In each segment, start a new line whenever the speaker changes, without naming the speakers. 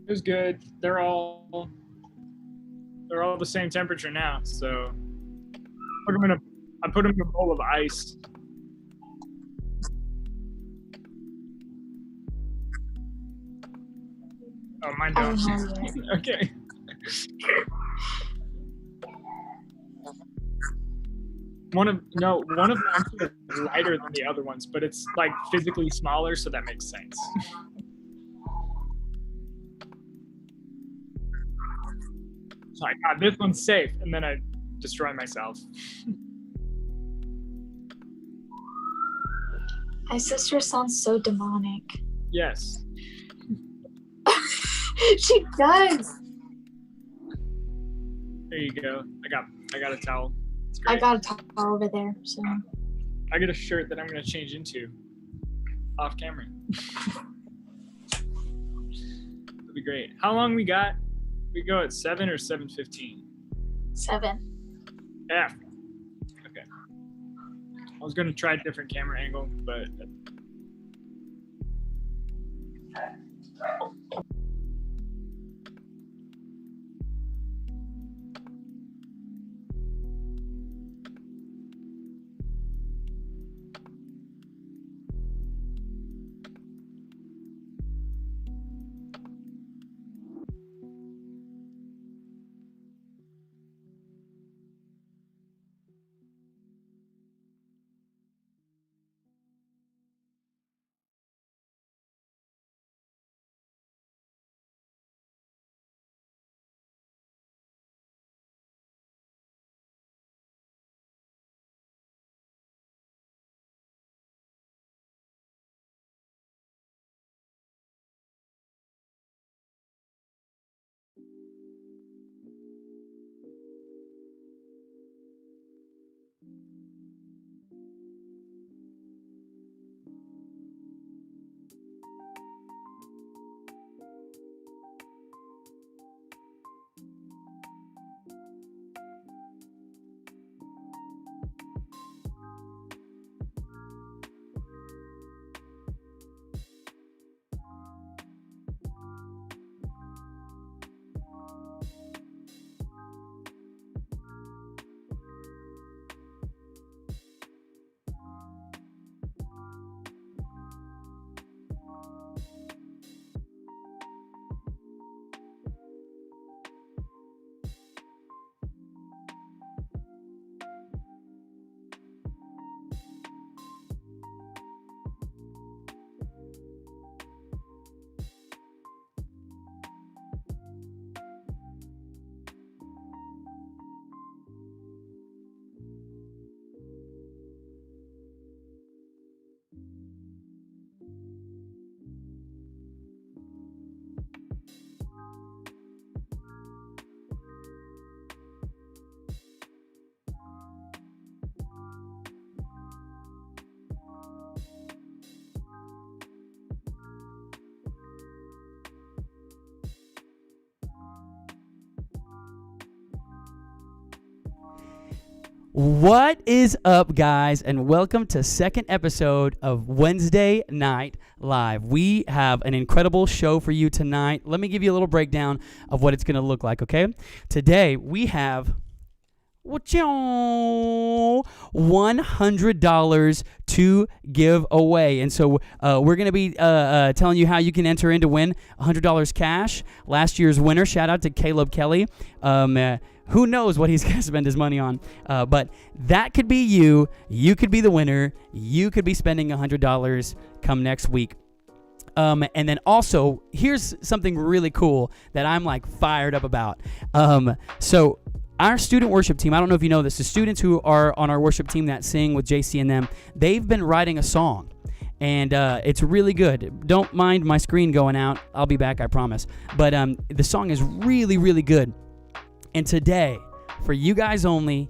It was good. They're all the same temperature now. So I put them in a bowl of ice. Oh, mine
I
don't.
don't have it.
Okay. One of them is lighter than the other ones, but it's like physically smaller, so that makes sense. So I got this one's safe, and then I destroy myself.
My sister sounds so demonic.
Yes.
She does.
There you go. I got a towel. It's great.
I got a towel over there, so.
I get a shirt that I'm gonna change into off camera. That'd be great. How long we got? We go at 7 or 7:15?
7.
Yeah. Okay. I was gonna try a different camera angle, but
What is up, guys, and welcome to second episode of Wednesday Night Live. We have an incredible show for you tonight. Let me give you a little breakdown of what it's going to look like, okay? Today, we have $100 to give away. And so we're going to be telling you how you can enter in to win $100 cash. Last year's winner, shout out to Caleb Kelly. Who knows what he's going to spend his money on? But that could be you. You could be the winner. You could be spending $100 come next week. And then also, here's something really cool that I'm like fired up about. So our student worship team, I don't know if you know this, the students who are on our worship team that sing with JC and them, they've been writing a song. And it's really good. Don't mind my screen going out. I'll be back, I promise. But the song is really, really good. And today, for you guys only,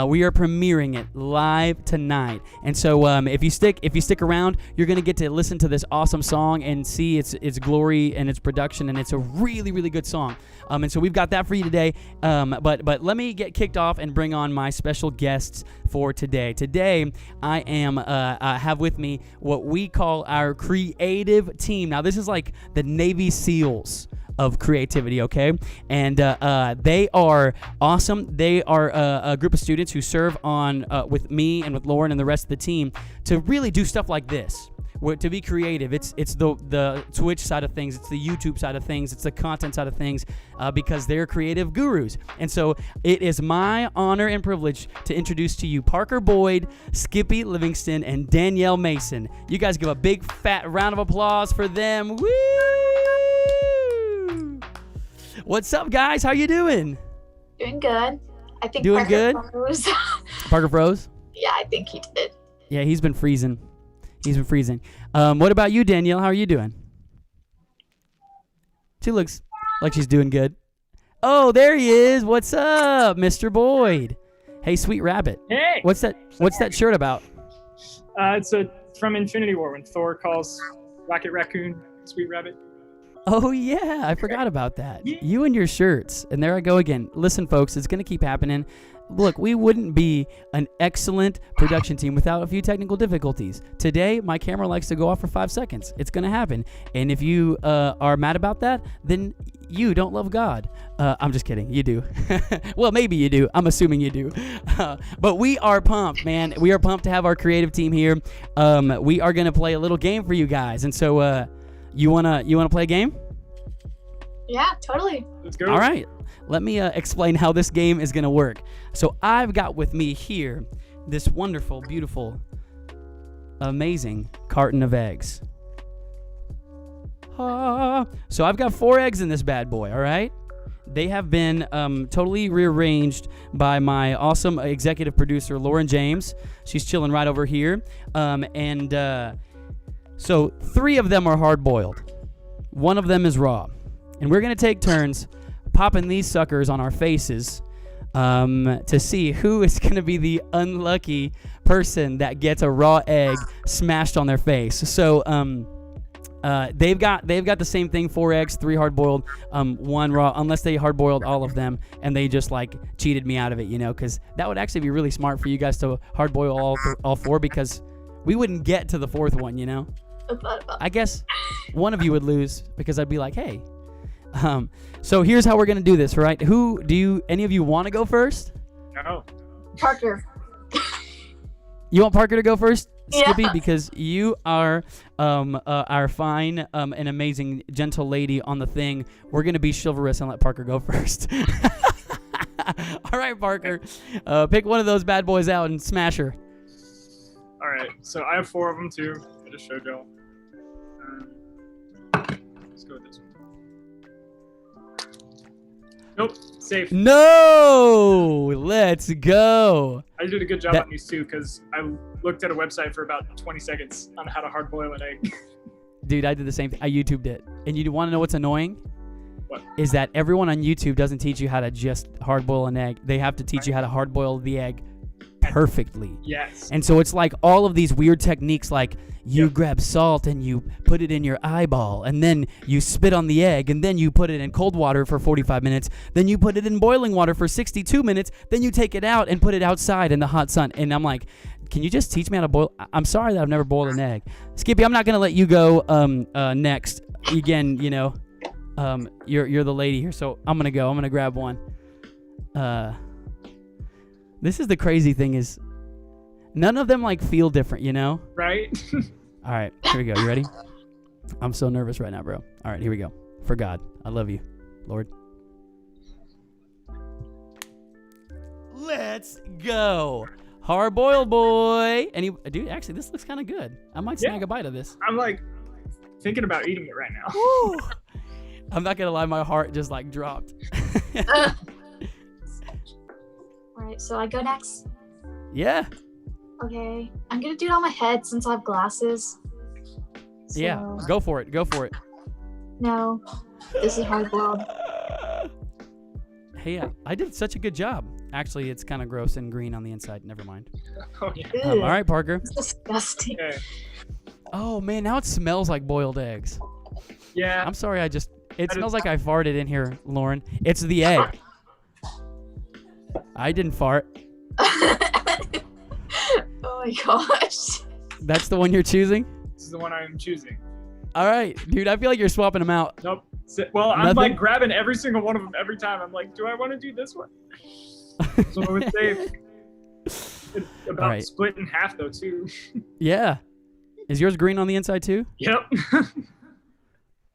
we are premiering it live tonight. And so if you stick around, you're going to get to listen to this awesome song and see its glory and its production, and it's a really, really good song. And so we've got that for you today. But let me get kicked off and bring on my special guests for today. Today, I have with me what we call our creative team. Now, this is like the Navy SEALs of creativity, okay? And they are awesome. They are a group of students who serve on with me and with Lauren and the rest of the team to really do stuff like this. To be creative, it's the Twitch side of things, it's the YouTube side of things, it's the content side of things, because they're creative gurus. And so it is my honor and privilege to introduce to you Parker Boyd, Skippy Livingston, and Danielle Mason. You guys give a big fat round of applause for them. Woo! What's up, guys? How you doing?
Doing good. I think
Doing
Parker
good?
froze.
Parker froze?
Yeah, I think he did.
Yeah, he's been freezing. What about you, Danielle? How are you doing? She looks like she's doing good. Oh, there he is. What's up, Mr. Boyd? Hey, sweet rabbit.
Hey.
What's that shirt about?
It's from Infinity War when Thor calls Rocket Raccoon Sweet Rabbit.
Oh, yeah. I forgot about that. You and your shirts. And there I go again. Listen, folks, it's going to keep happening. Look, we wouldn't be an excellent production team without a few technical difficulties. Today, my camera likes to go off for 5 seconds. It's going to happen. And if you are mad about that, then you don't love God. I'm just kidding. You do. Well, maybe you do. I'm assuming you do. But we are pumped, man. We are pumped to have our creative team here. We are going to play a little game for you guys. And so you wanna play a game?
Yeah, totally.
Let's go.
All right. Let me explain how this game is going to work. So I've got with me here this wonderful, beautiful, amazing carton of eggs. So I've got 4 eggs in this bad boy, all right? They have been totally rearranged by my awesome executive producer, Lauren James. She's chilling right over here. So 3 of them are hard-boiled. 1 of them is raw. And we're going to take turns popping these suckers on our faces to see who is going to be the unlucky person that gets a raw egg smashed on their face. So they've got the same thing: 4 eggs, 3 hard boiled, 1 raw. Unless they hard boiled all of them and they just like cheated me out of it, you know, because that would actually be really smart for you guys to hard boil all 4, because we wouldn't get to the 4th one, you know. I guess one of you would lose because I'd be like, hey. So here's how we're gonna do this, right? Any of you want to go first?
No.
Parker.
You want Parker to go first, Skippy,
Yeah.
because you are our fine and amazing gentle lady on the thing. We're gonna be chivalrous and let Parker go first. All right, Parker, pick one of those bad boys out and smash her.
All right. So I have 4 of them too. I just showed y'all. Let's go with this one. Nope, safe.
No, let's go.
I did a good job on these too because I looked at a website for about 20 seconds on how to hard boil an egg.
Dude, I did the same thing. I YouTubed it. And you want to know what's annoying?
What?
Is that everyone on YouTube doesn't teach you how to just hard boil an egg. They have to teach you how to hard boil the egg perfectly.
Yes.
And so it's like all of these weird techniques, like you grab salt and you put it in your eyeball, and then you spit on the egg, and then you put it in cold water for 45 minutes, then you put it in boiling water for 62 minutes, then you take it out and put it outside in the hot sun. And I'm like, can you just teach me how to boil? I'm sorry that I've never boiled an egg. Skippy, I'm not going to let you go next. Again, you know, you're the lady here, so I'm going to go. I'm going to grab one. This is the crazy thing is none of them like feel different, you know?
Right?
All right, here we go. You ready? I'm so nervous right now, bro. All right, here we go. For God, I love you, Lord. Let's go. Hard boiled boy. Dude, actually, this looks kind of good. I might snag a bite of this.
I'm like thinking about eating it right now.
Woo. I'm not going to lie, my heart just like dropped.
All right, so I go next.
Yeah.
Okay, I'm gonna do it on my head since I have glasses. So,
Yeah, go for it. Go for it.
No, this is hard boiled.
Hey, I did such a good job. Actually, it's kind of gross and green on the inside. Never mind.
Oh, yeah.
All right, Parker.
It's disgusting.
Okay.
Oh, man, now it smells like boiled eggs.
Yeah.
I'm sorry, it smells like I farted in here, Lauren. It's the egg. I didn't fart.
Oh my gosh.
That's the one you're choosing?
This is the one I'm choosing.
All right, dude, I feel like you're swapping them out.
Nope. Well, I'm
Nothing?
like grabbing every single one of them every time. I'm like, do I want to do this one? So I would say it's about
Right.
split in half though too.
Yeah. Is yours green on the inside too?
Yep.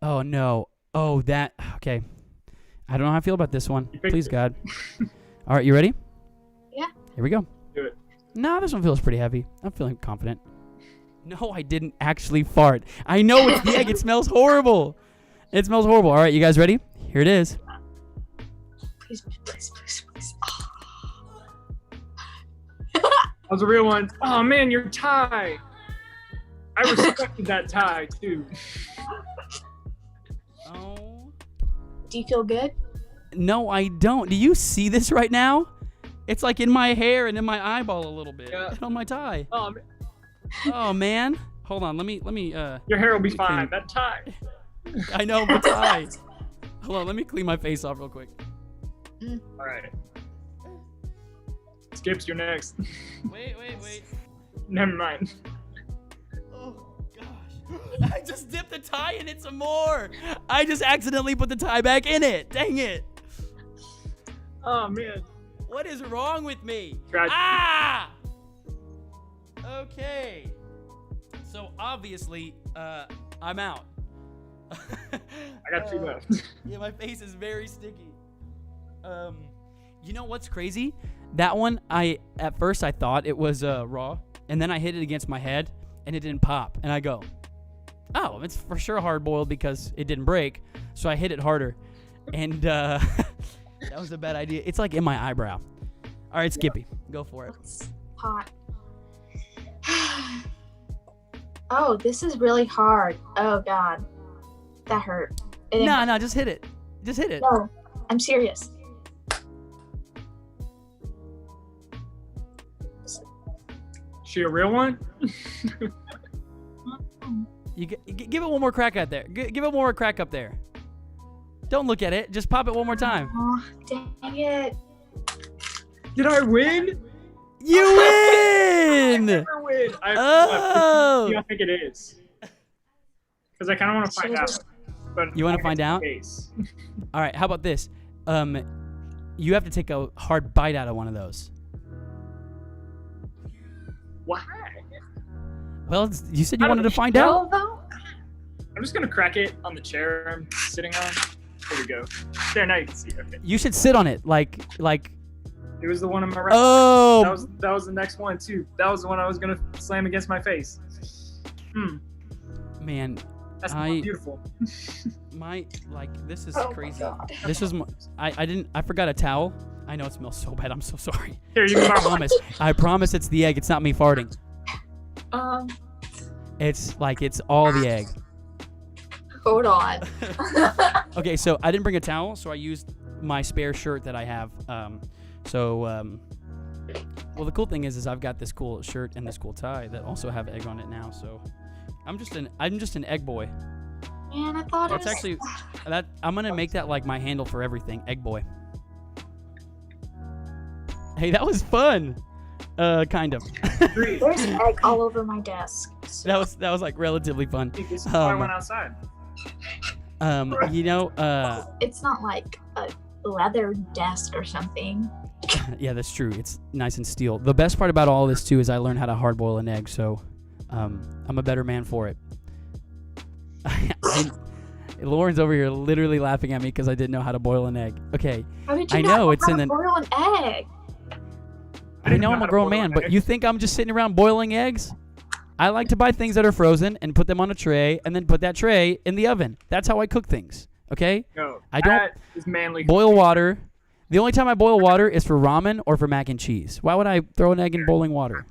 Oh no. Oh, that. Okay. I don't know how I feel about this one. Please, God. All right, you ready?
Yeah.
Here we go.
Do it.
No, this one feels pretty heavy. I'm feeling confident. No, I didn't actually fart. I know it's the egg. It smells horrible. It smells horrible. All right, you guys ready? Here it is.
Please, please, please, please.
That was a real one. Oh man, your tie. I respected that tie too.
Oh.
Do you feel good?
No, I don't. Do you see this right now? It's like in my hair and in my eyeball a little bit.
Yeah.
And on my tie.
Oh man.
Oh man. Hold on. Let me.
Your hair will be fine. That tie.
I know the tie. Hold on. Let me clean my face off real quick.
All right. Skips, you're next.
Wait.
Never mind.
Oh gosh. I just dipped the tie in it some more. I just accidentally put the tie back in it. Dang it.
Oh man.
What is wrong with me?
Try-
Ah! Okay. So obviously, I'm out.
I got two left.
Yeah, my face is very sticky. You know what's crazy? That one, at first I thought it was raw, and then I hit it against my head, and it didn't pop. And I go, oh, it's for sure hard boiled because it didn't break. So I hit it harder, and that was a bad idea. It's like in my eyebrow. All right, Skippy, go for it.
It's hot. Oh, this is really hard. Oh God, that hurt.
No, just hit it. Just hit it.
No, I'm serious.
She a real one?
You give it one more crack out there. Give it one more crack up there. Don't look at it. Just pop it one more time.
Oh, dang it.
Did I win?
You win!
Never win.
Oh!
I think it is. Because I kind of want to find out. But
You want to find out? All right. How about this? You have to take a hard bite out of one of those.
Why?
Well, you said you wanted to find out.
Though?
I'm just gonna crack it on the chair I'm sitting on. There we go. There, now you can see. Okay.
You should sit on it, like.
It was the one on my right.
Oh.
That was the next one too. That was the one I was gonna slam against my face.
Man,
That's not beautiful.
This is
Oh my
crazy.
God.
This was I forgot a towel. I know it smells so bad. I'm so sorry.
Here, you can
I promise it's the egg. It's not me farting. It's all the egg.
Hold on.
Okay, so I didn't bring a towel, so I used my spare shirt that I have. Well, the cool thing is I've got this cool shirt and this cool tie that also have egg on it now. So I'm just an egg boy.
Man, I thought
That's
it was...
actually I'm gonna make that like my handle for everything. Egg boy. Hey, that was fun. Kind of.
There's egg all over my desk. So.
that was like relatively fun.
This is why I went outside.
It's not like a leather desk or something.
Yeah, that's true. It's nice and steel. The best part about all this too is I learned how to hard boil an egg, so I'm a better man for it. Lauren's over here literally laughing at me because I didn't know how to boil an egg. Okay,
How did you
I
not
know
know
it's
how
in
to
the.
boil an egg?
I know I'm a grown man, but you think I'm just sitting around boiling eggs? I like to buy things that are frozen and put them on a tray and then put that tray in the oven. That's how I cook things. Okay?
No,
I don't
that is manly.
boil water. The only time I boil water is for ramen or for mac and cheese. Why would I throw an egg in boiling water?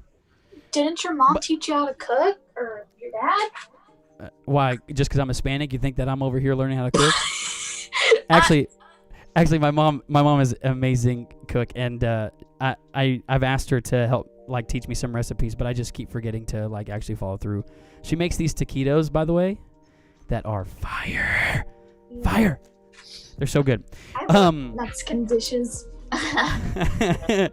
Didn't your mom teach you how to cook? Or your dad?
Why? Just because I'm Hispanic, you think that I'm over here learning how to cook? Actually, my mom is an amazing cook, and I've asked her to help teach me some recipes, but I just keep forgetting to actually follow through. She makes these taquitos, by the way, that are fire. Fire. They're so good.
I like Mexican dishes.
Hey,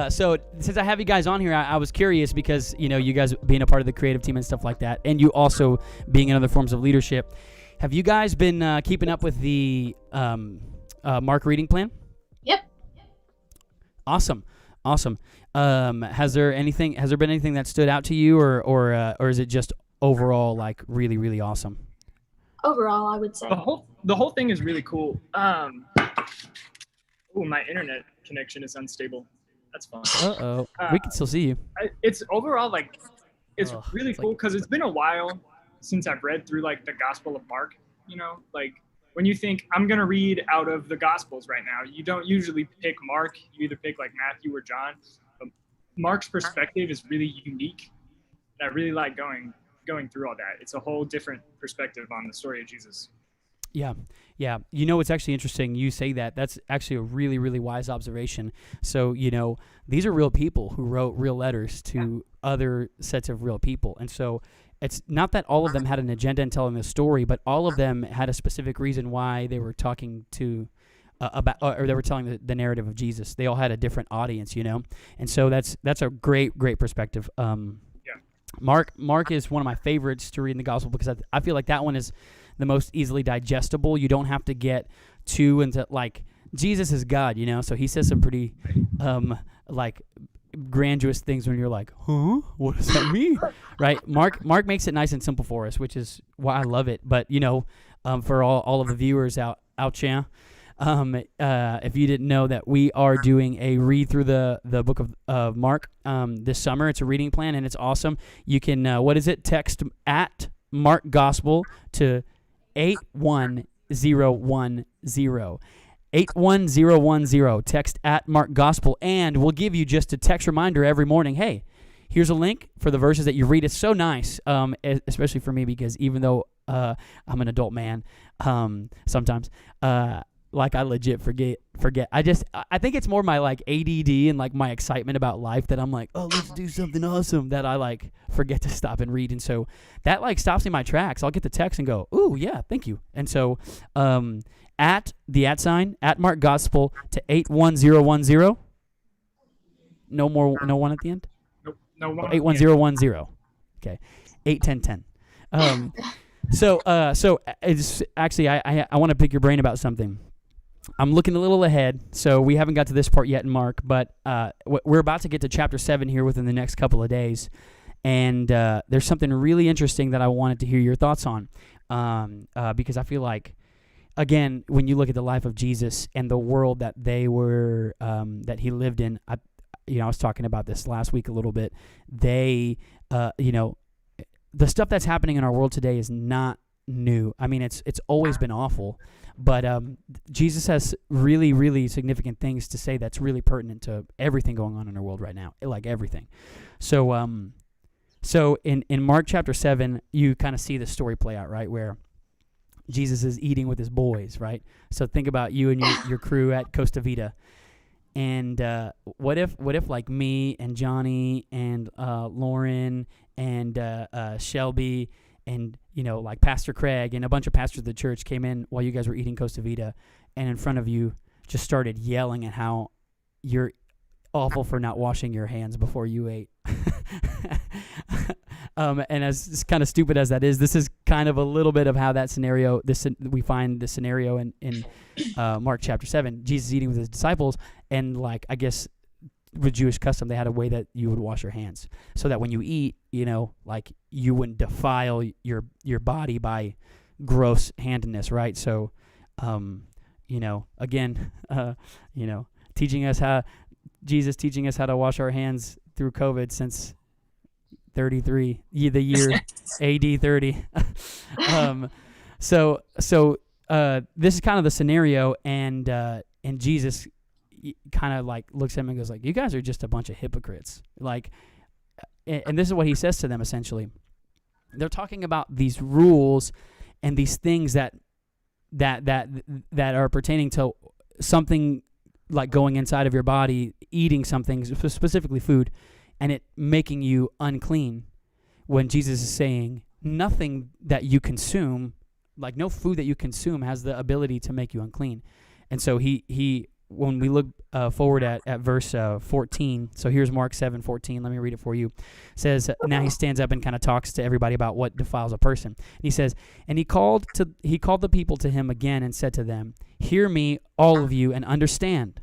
so since I have you guys on here, I was curious because, you guys being a part of the creative team and stuff like that, and you also being in other forms of leadership, Have you guys been keeping up with the Mark reading plan?
Yep.
Awesome. Has there been anything that stood out to you, or is it just overall like really, really awesome?
Overall, I would say.
The whole thing is really cool. My internet connection is unstable. That's fun.
We can still see you.
It's overall like it's really
it's
cool because it's been a while since I've read through like the Gospel of Mark. You know, like when you think I'm gonna read out of the Gospels right now, you don't usually pick Mark. You either pick like Matthew or John. But Mark's perspective is really unique, and I really like going through all that. It's a whole different perspective on the story of Jesus.
Yeah. You know, it's actually interesting you say that. That's actually a really, really wise observation. So, you know, these are real people who wrote real letters to other sets of real people. And so it's not that all of them had an agenda in telling the story, but all of them had a specific reason why they were talking to about, or they were telling the narrative of Jesus. They all had a different audience, you know? And so that's a great perspective. Mark is one of my favorites to read in the gospel because I feel like that one is the most easily digestible. You don't have to get too into like Jesus is God, you know. So he says some pretty like grandiose things when you're like, huh? What does that mean? Right? Mark makes it nice and simple for us, which is why I love it. But you know, for all of the viewers out there. If you didn't know that we are doing a read through the book of Mark this summer. It's a reading plan and it's awesome. You can text at Mark Gospel to 81010. 81010. Text at Mark Gospel, and we'll give you just a text reminder every morning. Hey, here's a link for the verses that you read. It's so nice, especially for me because even though I'm an adult man, sometimes like I legit forget. I think it's more my like ADD and like my excitement about life that I'm like, oh, let's do something awesome, that I like forget to stop and read. And so that like stops me in my tracks. I'll get the text and go, ooh, yeah, thank you. And so at the @ at Mark Gospel to 81010. No one at the end?
Nope. No one.
81010. Okay. 81010. So it's actually I want to pick your brain about something. I'm looking a little ahead, so we haven't got to this part yet in Mark, but we're about to get to chapter 7 here within the next couple of days, and there's something really interesting that I wanted to hear your thoughts on, because I feel like, again, when you look at the life of Jesus and the world that they were that he lived in, I was talking about this last week a little bit. They, the stuff that's happening in our world today is not new. I mean, it's always been awful, but Jesus has really, really significant things to say that's really pertinent to everything going on in our world right now, like everything. So, so in Mark chapter 7, you kind of see the story play out, right, where Jesus is eating with his boys, right? So think about you and your crew at Costa Vida. And what if like me and Johnny and Lauren and Shelby and like Pastor Craig and a bunch of pastors of the church came in while you guys were eating Costa Vida, and in front of you just started yelling at how you're awful for not washing your hands before you ate. And as kind of stupid as that is, this is kind of a little bit of how that scenario, we find the scenario in Mark chapter 7. Jesus eating with his disciples, and like, I guess with Jewish custom, they had a way that you would wash your hands so that when you eat, like you wouldn't defile your body by gross handedness, right? So, again, Jesus teaching us how to wash our hands through COVID since 33, the year AD 30. So this is kind of the scenario, and Jesus kind of like looks at him and goes like, you guys are just a bunch of hypocrites. Like, and this is what he says to them essentially. They're talking about these rules and these things that are pertaining to something like going inside of your body, eating something, specifically food, and it making you unclean, when Jesus is saying nothing that you consume, like no food that you consume has the ability to make you unclean. And so he when we look forward at verse 14, so here's Mark 7:14. Let me read it for you. It says, now he stands up and kind of talks to everybody about what defiles a person. And he says, and he called the people to him again and said to them, hear me, all of you, and understand.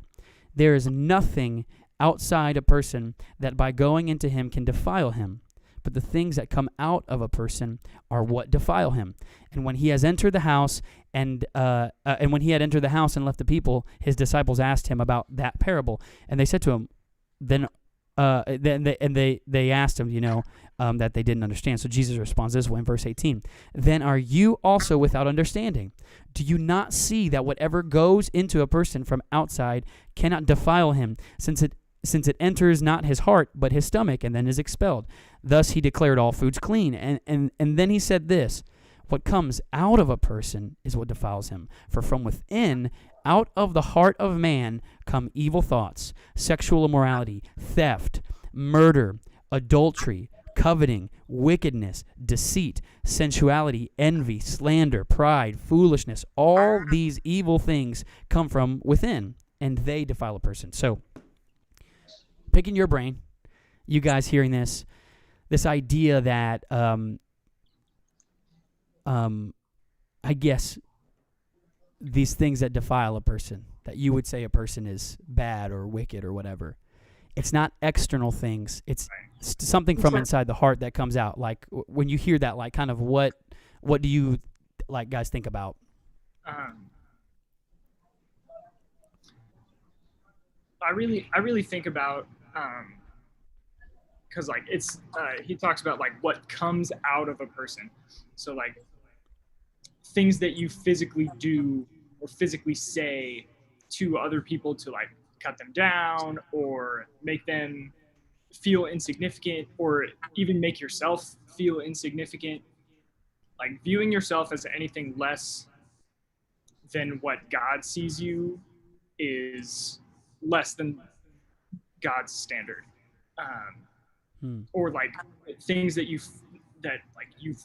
There is nothing outside a person that by going into him can defile him, but the things that come out of a person are what defile him. And when he has entered the house, and when he had entered the house and left the people, his disciples asked him about that parable, and they said to him, they asked him, that they didn't understand. So Jesus responds this way in verse 18: then are you also without understanding? Do you not see that whatever goes into a person from outside cannot defile him, since it enters not his heart, but his stomach, and then is expelled? Thus he declared all foods clean. And then he said this, what comes out of a person is what defiles him. For from within, out of the heart of man, come evil thoughts, sexual immorality, theft, murder, adultery, coveting, wickedness, deceit, sensuality, envy, slander, pride, foolishness. All these evil things come from within, and they defile a person. So, picking your brain, you guys hearing this idea that, I guess, these things that defile a person, that you would say a person is bad or wicked or whatever, it's not external things. It's something from inside the heart that comes out. Like, when you hear that, like, kind of what do you, like, guys think about?
I really think about, because like it's he talks about like what comes out of a person, so like things that you physically do or physically say to other people to like cut them down or make them feel insignificant, or even make yourself feel insignificant. Like viewing yourself as anything less than what God sees you is less than God's standard. Or like things that you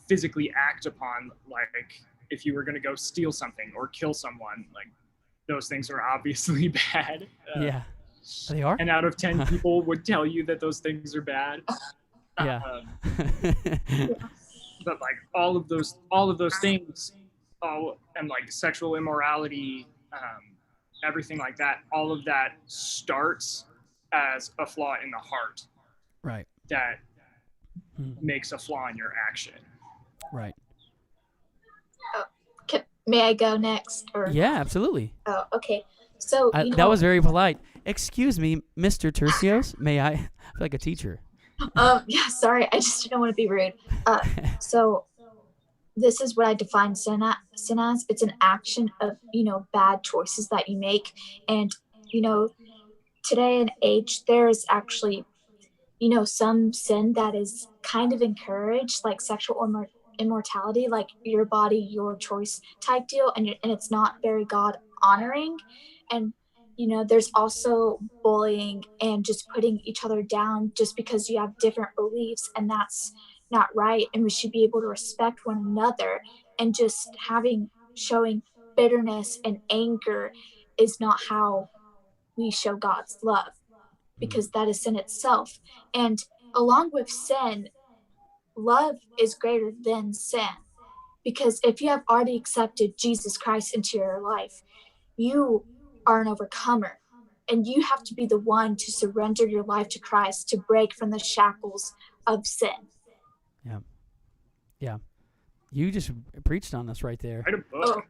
physically act upon, like if you were going to go steal something or kill someone, like those things are obviously bad.
Yeah, they are.
And out of 10 people would tell you that those things are bad.
Yeah.
But like all of those things, and like sexual immorality, everything like that, all of that starts as a flaw in the heart.
Right.
That makes a flaw in your action.
Right.
May I go next? Or?
Yeah, absolutely.
Oh, okay. So
that was very polite. Excuse me, Mr. Tercios. May I? I feel like a teacher.
Yeah, sorry. I just didn't want to be rude. So this is what I define sin as. It's an action of, bad choices that you make. And, today and age, there is actually, some sin that is kind of encouraged, like sexual immortality, like your body, your choice type deal. And it's not very God honoring. And, there's also bullying and just putting each other down just because you have different beliefs, and that's not right. And we should be able to respect one another, and just showing bitterness and anger is not how we show God's love, because that is sin itself. And along with sin, love is greater than sin, because if you have already accepted Jesus Christ into your life, you are an overcomer, and you have to be the one to surrender your life to Christ to break from the shackles of sin.
Yeah. You just preached on us right there.
Write a book.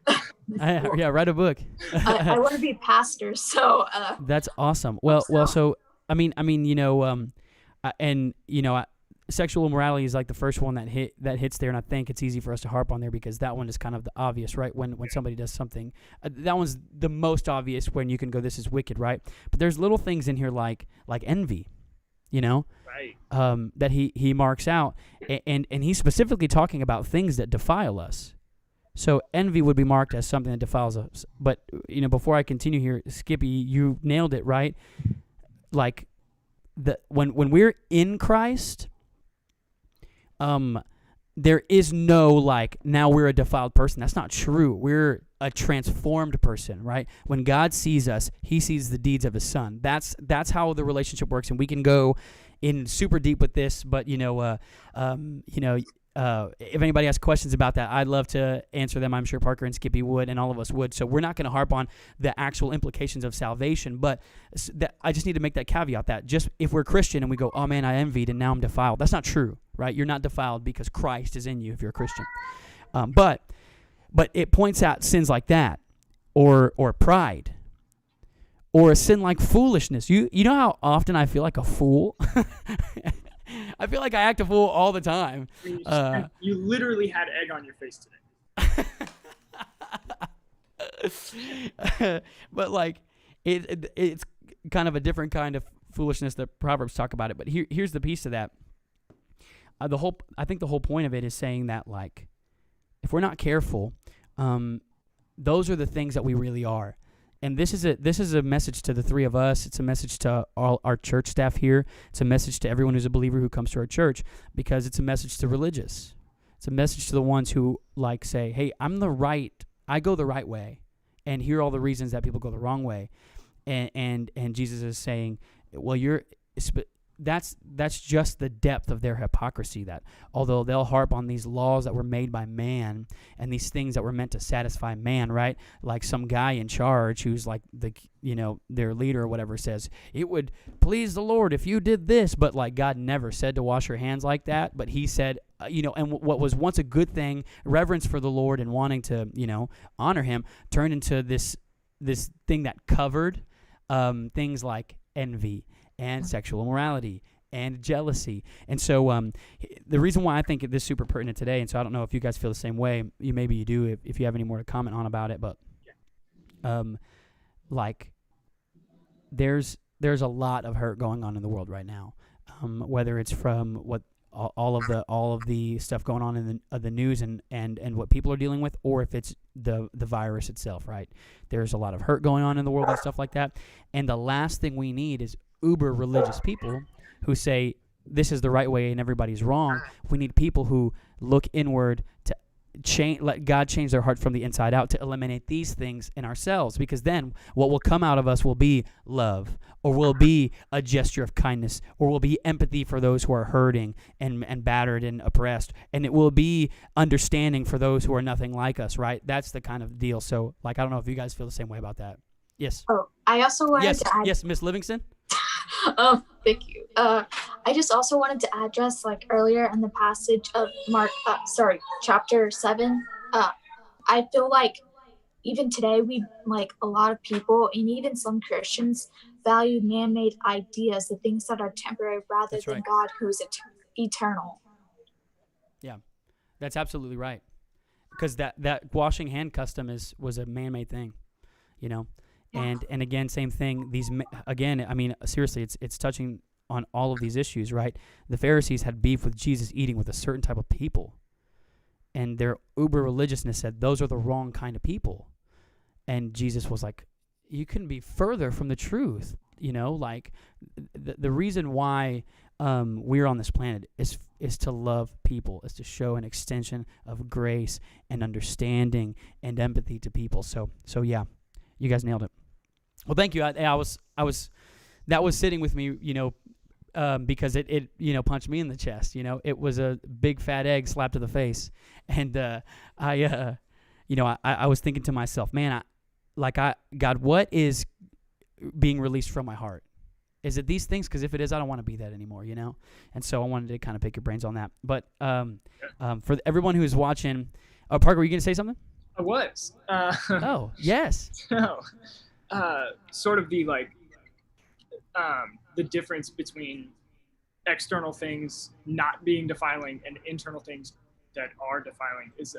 Yeah, write a book.
I want to be a pastor, so.
That's awesome. Well. So sexual immorality is like the first one that hits there, and I think it's easy for us to harp on there because that one is kind of the obvious, right? When somebody does something, that one's the most obvious when you can go, this is wicked, right? But there's little things in here like envy,
right?
That he marks out, and he's specifically talking about things that defile us. So envy would be marked as something that defiles us. But before I continue here, Skippy, you nailed it, right? Like when we're in Christ, there is no like now we're a defiled person. That's not true. We're a transformed person, right? When God sees us, he sees the deeds of his son. That's how the relationship works, and we can go in super deep with this, but if anybody has questions about that, I'd love to answer them. I'm sure Parker and Skippy would, and all of us would. So we're not going to harp on the actual implications of salvation, but I just need to make that caveat that just if we're Christian and we go, oh man, I envied and now I'm defiled. That's not true, right? You're not defiled because Christ is in you if you're a Christian. But it points out sins like that, or pride, or a sin like foolishness. You know how often I feel like a fool? I feel like I act a fool all the time.
You literally had egg on your face
today. But like, it's kind of a different kind of foolishness that Proverbs talk about it. But here's the piece of that. I think the whole point of it is saying that like, if we're not careful, those are the things that we really are. And this is a message to the three of us. It's a message to all our church staff here. It's a message to everyone who's a believer who comes to our church, because it's a message to religious. It's a message to the ones who like say, hey, I go the right way, and here are all the reasons that people go the wrong way. And Jesus is saying, well, that's just the depth of their hypocrisy, that although they'll harp on these laws that were made by man and these things that were meant to satisfy man, right? Like some guy in charge who's like their leader or whatever says, it would please the Lord if you did this, but like God never said to wash your hands like that, but he said, and what was once a good thing, reverence for the Lord and wanting to, honor him, turned into this thing that covered things like envy and sexual immorality and jealousy. And so the reason why I think this is super pertinent today, and so I don't know if you guys feel the same way, maybe you do if you have any more to comment on about it, but like there's a lot of hurt going on in the world right now, whether it's from what all of the stuff going on in the news and what people are dealing with, or if it's the virus itself, right? There's a lot of hurt going on in the world and stuff like that. And the last thing we need is uber religious people who say this is the right way and everybody's wrong. We need people who look inward to let God change their heart from the inside out to eliminate these things in ourselves, because then what will come out of us will be love, or will be a gesture of kindness, or will be empathy for those who are hurting and battered and oppressed, and it will be understanding for those who are nothing like us, right? That's the kind of deal. So like, I don't know if you guys feel the same way about that. Yes.
Oh, I also wanted to add.
Yes, Miss Livingston.
Thank you. I just also wanted to address, like earlier in the passage of chapter 7. I feel like even today a lot of people, and even some Christians, value man-made ideas, the things that are temporary, rather
That's
than
right.
God, who is eternal.
Yeah, that's absolutely right. Because that washing hand custom was a man-made thing,
Yeah.
And again, same thing. I mean, seriously, it's touching on all of these issues, right? The Pharisees had beef with Jesus eating with a certain type of people, and their uber religiousness said those are the wrong kind of people. And Jesus was like, you couldn't be further from the truth. Like the reason why we're on this planet is to love people, is to show an extension of grace and understanding and empathy to people. So yeah, you guys nailed it. Well, thank you. I was that was sitting with me, because it punched me in the chest. It was a big fat egg slapped to the face, and I was thinking to myself, man, God, what is being released from my heart? Is it these things? Because if it is, I don't want to be that anymore, And so I wanted to kind of pick your brains on that. But for everyone who's watching, Parker, were you going to say something?
I was.
Oh, yes.
So, sort of the difference between external things not being defiling and internal things that are defiling is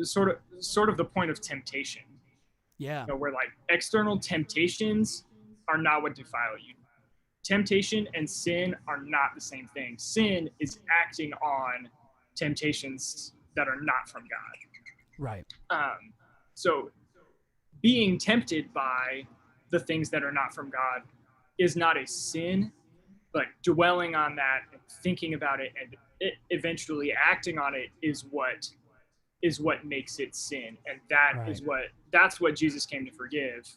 sort of the point of temptation.
Yeah.
Where like external temptations are not what defile you. Temptation and sin are not the same thing. Sin is acting on temptations that are not from God.
Right.
So being tempted by the things that are not from God is not a sin, but dwelling on that and thinking about it and eventually acting on it is what makes it sin, and that's what Jesus came to forgive.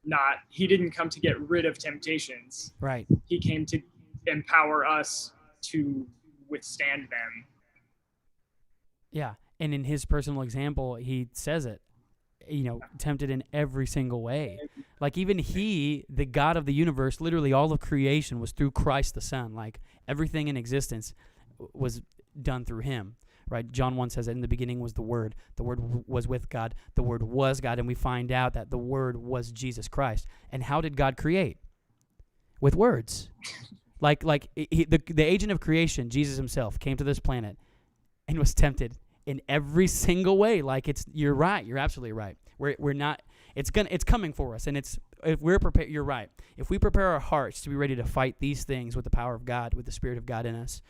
Not He didn't come to get rid of temptations.
Right.
He came to empower us to withstand them.
Yeah, and in his personal example, he says it. Tempted in every single way. Like even he, the God of the universe, literally all of creation was through Christ the Son. Like everything in existence was done through him. Right? John 1 says that in the beginning was the Word. The Word was with God. The Word was God. And we find out that the Word was Jesus Christ. And how did God create? With words. The agent of creation, Jesus himself, came to this planet and was tempted in every single way. Like you're right. You're absolutely right. We're not. It's coming for us. And if we're prepared, you're right. If we prepare our hearts to be ready to fight these things with the power of God, with the Spirit of God in us,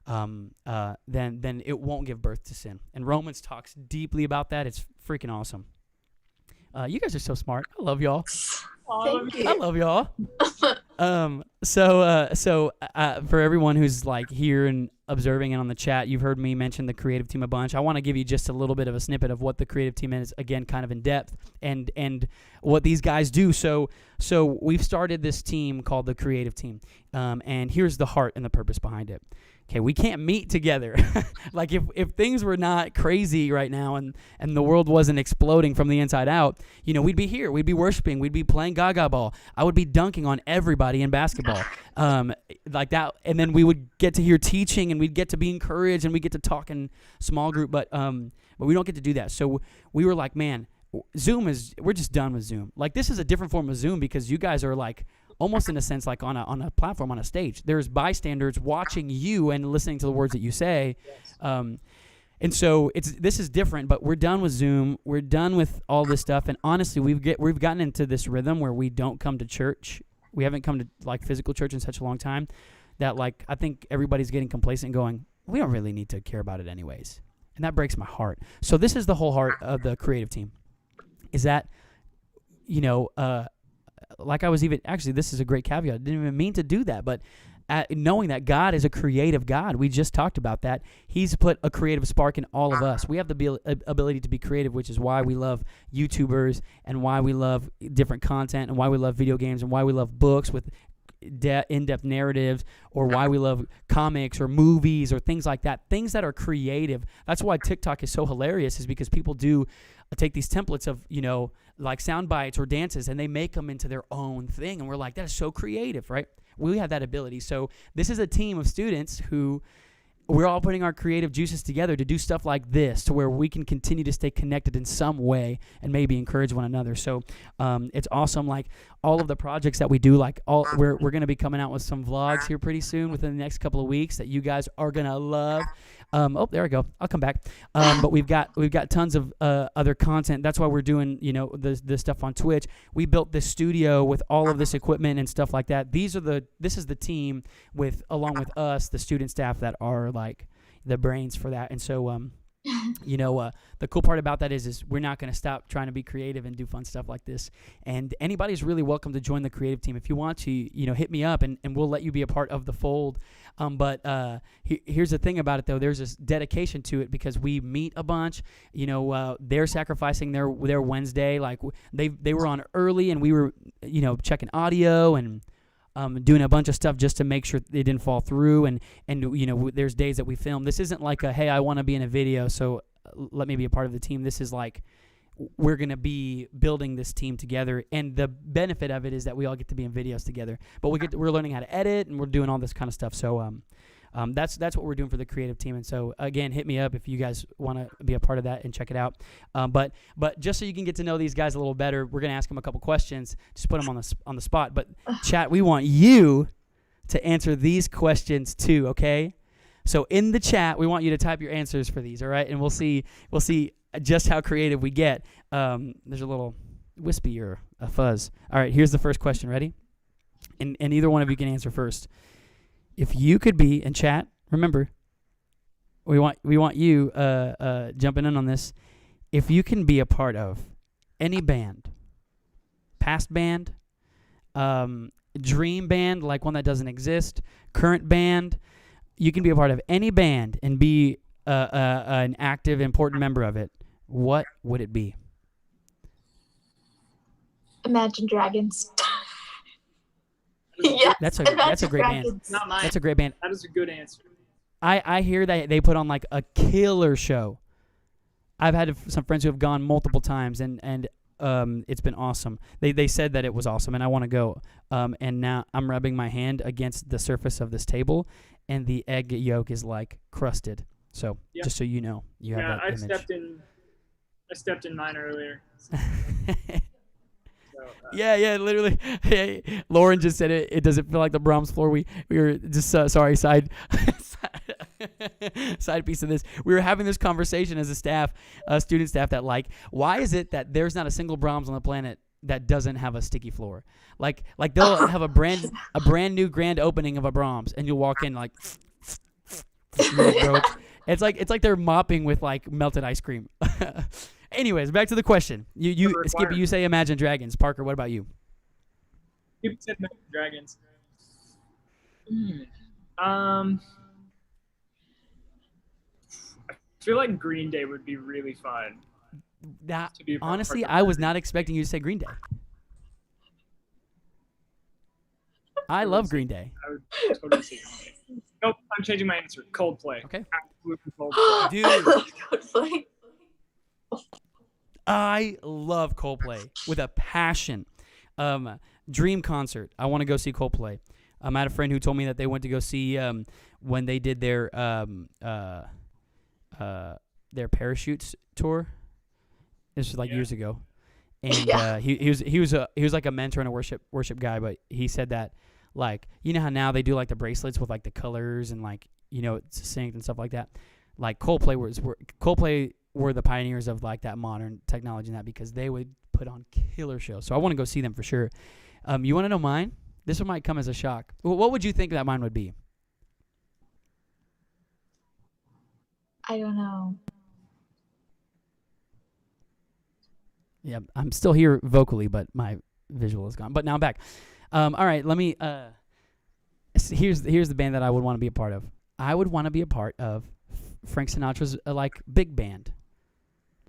then it won't give birth to sin. And Romans talks deeply about that. It's freaking awesome. You guys are so smart. I love y'all.
Thank you.
I love y'all. So for everyone who's like here and observing and on the chat, you've heard me mention the creative team a bunch. I want to give you just a little bit of a snippet of what the creative team is, again, kind of in depth, and what these guys do. So we've started this team called the creative team, and here's the heart and the purpose behind it. Okay, we can't meet together. Like if things were not crazy right now and the world wasn't exploding from the inside out, we'd be here. We'd be worshiping. We'd be playing gaga ball. I would be dunking on everybody in basketball. Like that. And then we would get to hear teaching and we'd get to be encouraged and we'd get to talk in small group. But we don't get to do that. So we were like, man, we're just done with Zoom. Like this is a different form of Zoom because you guys are like, almost in a sense like on a platform, on a stage. There's bystanders watching you and listening to the words that you say. And so this is different, but we're done with Zoom. We're done with all this stuff. And honestly, we've gotten into this rhythm where we don't come to church. We haven't come to like physical church in such a long time that like I think everybody's getting complacent and going, we don't really need to care about it anyways. And that breaks my heart. So this is the whole heart of the creative team, is that, like I was actually, this is a great caveat. I didn't even mean to do that, but knowing that God is a creative God, we just talked about that. He's put a creative spark in all of us. We have the ability to be creative, which is why we love YouTubers and why we love different content and why we love video games and why we love books with in-depth narratives, or why we love comics or movies or things like that, things that are creative. That's why TikTok is so hilarious, is because people do take these templates of, like sound bites or dances, and they make them into their own thing. And we're like, that is so creative, right? We have that ability. So this is a team of students who we're all putting our creative juices together to do stuff like this, to where we can continue to stay connected in some way and maybe encourage one another. So it's awesome. Like all of the projects that we do, like we're going to be coming out with some vlogs here pretty soon within the next couple of weeks that you guys are going to love. There we go. I'll come back. But we've got tons of other content. That's why we're doing, the stuff on Twitch. We built this studio with all of this equipment and stuff like that. This is the team along with us, the student staff that are like the brains for that. And so, the cool part about that is we're not going to stop trying to be creative and do fun stuff like this. And anybody's really welcome to join the creative team. If you want to, hit me up and we'll let you be a part of the fold. But here's the thing about it, though. There's this dedication to it because we meet a bunch. They're sacrificing their Wednesday. Like they were on early, and we were, checking audio and doing a bunch of stuff just to make sure they didn't fall through. And there's days that we film. This isn't like hey, I want to be in a video, so let me be a part of the team. This is like we're going to be building this team together, and the benefit of it is that we all get to be in videos together. But we're learning how to edit, and we're doing all this kind of stuff. So that's what we're doing for the creative team. And so again, hit me up if you guys want to be a part of that and check it out. But just so you can get to know these guys a little better, we're going to ask them a couple questions. Just put them on the spot. But chat, we want you to answer these questions too. Okay. So in the chat, we want you to type your answers for these. All right, and we'll see just how creative we get. There's a little wispy or a fuzz. All right, here's the first question. Ready? And either one of you can answer first. If you could be in chat, remember, we want you jumping in on this. If you can be a part of any band, past band, dream band, like one that doesn't exist, current band, you can be a part of any band and be an active, important member of it, what would it be?
Imagine Dragons. Yeah,
That's a great band.
Not mine.
That's a great band.
That is a good answer.
I hear that they put on like a killer show. I've had some friends who have gone multiple times, and it's been awesome. They said that it was awesome, and I want to go. And now I'm rubbing my hand against the surface of this table, and the egg yolk is like crusted. So just so you know, you have that image.
I stepped in mine earlier.
Yeah, literally. Hey, Lauren just said it. It doesn't feel like the Brahms floor. We were just sorry. Side piece of this. We were having this conversation as a staff, student staff, that like, why is it that there's not a single Brahms on the planet that doesn't have a sticky floor? Like they'll have a brand new grand opening of a Brahms, and you'll walk in like, it's like they're mopping with like melted ice cream. Anyways, back to the question. You Skippy, you say Imagine Dragons. Parker, what about you?
Skippy said Imagine Dragons. I feel like Green Day would be really fun.
Honestly, I was not expecting you to say Green Day. I love Green Day.
I would totally say Green Day. Nope, I'm changing my answer. Coldplay.
Okay.
Absolutely Coldplay.
Dude.
Coldplay.
I love Coldplay with a passion. Dream concert. I want to go see Coldplay. I had a friend who told me that they went to go see when they did their parachutes tour. This was like years ago, and he was like a mentor and a worship guy. But he said that, like, you know how now they do like the bracelets with like the colors and like, you know, it's synced and stuff like that. Like Coldplay were the pioneers of like that modern technology and that, because they would put on killer shows. So I want to go see them for sure. You want to know mine? This one might come as a shock. What would you think that mine would be?
I don't know.
Yeah, I'm still here vocally, but my visual is gone. But now I'm back. All right, let me. Here's the band that I would want to be a part of. I would want to be a part of Frank Sinatra's like big band,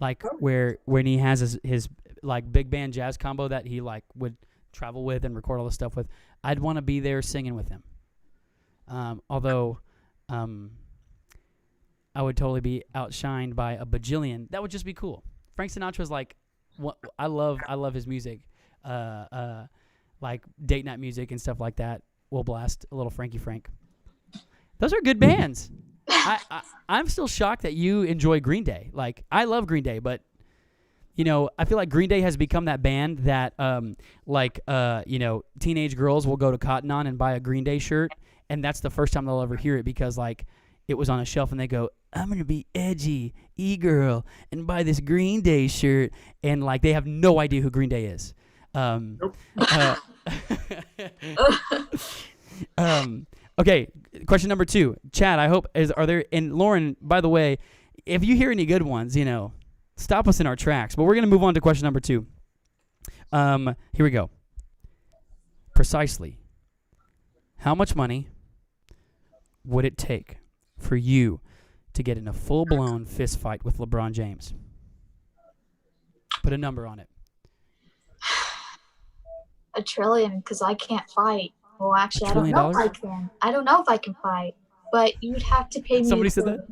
like when he has his like big band jazz combo that he like would travel with and record all the stuff with. I'd want to be there singing with him. Although I would totally be outshined by a bajillion. That would just be cool. Frank Sinatra's like, what I love his music, like date night music and stuff like that. We'll blast a little Frankie Frank. Those are good bands. I'm still shocked that you enjoy Green Day. Like, I love Green Day, but, you know, I feel like Green Day has become that band that, you know, teenage girls will go to Cotton On and buy a Green Day shirt, and that's the first time they'll ever hear it because, like, it was on a shelf, and they go, I'm going to be edgy, e-girl, and buy this Green Day shirt, and, like, they have no idea who Green Day is.
Nope.
Okay, question number 2. Chad, I hope, are there, and Lauren, by the way, if you hear any good ones, you know, stop us in our tracks. But we're going to move on to question number 2. Here we go. Precisely, how much money would it take for you to get in a full-blown fist fight with LeBron James? Put a number on it.
$1 trillion, because I can't fight. Well, actually, I don't know if I can. I don't know if I can fight, but you'd have to pay me.
Somebody said that?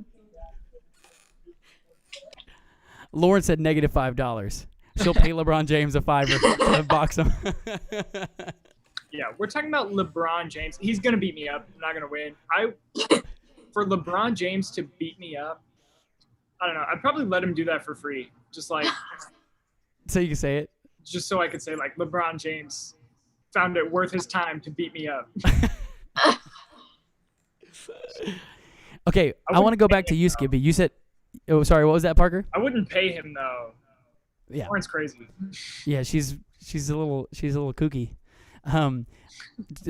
Lauren said -$5. She'll pay LeBron James a $5 to box him.
Yeah, we're talking about LeBron James. He's going to beat me up. I'm not going to win. For LeBron James to beat me up, I don't know. I'd probably let him do that for free. Just like.
So you can say it?
Just so I could say, like, LeBron James found it worth his time to beat me up.
Okay, I want to go back to you, Skippy. You said, oh, sorry, what was that, Parker?
I wouldn't pay him though.
Yeah,
Lauren's crazy.
Yeah, she's a little kooky.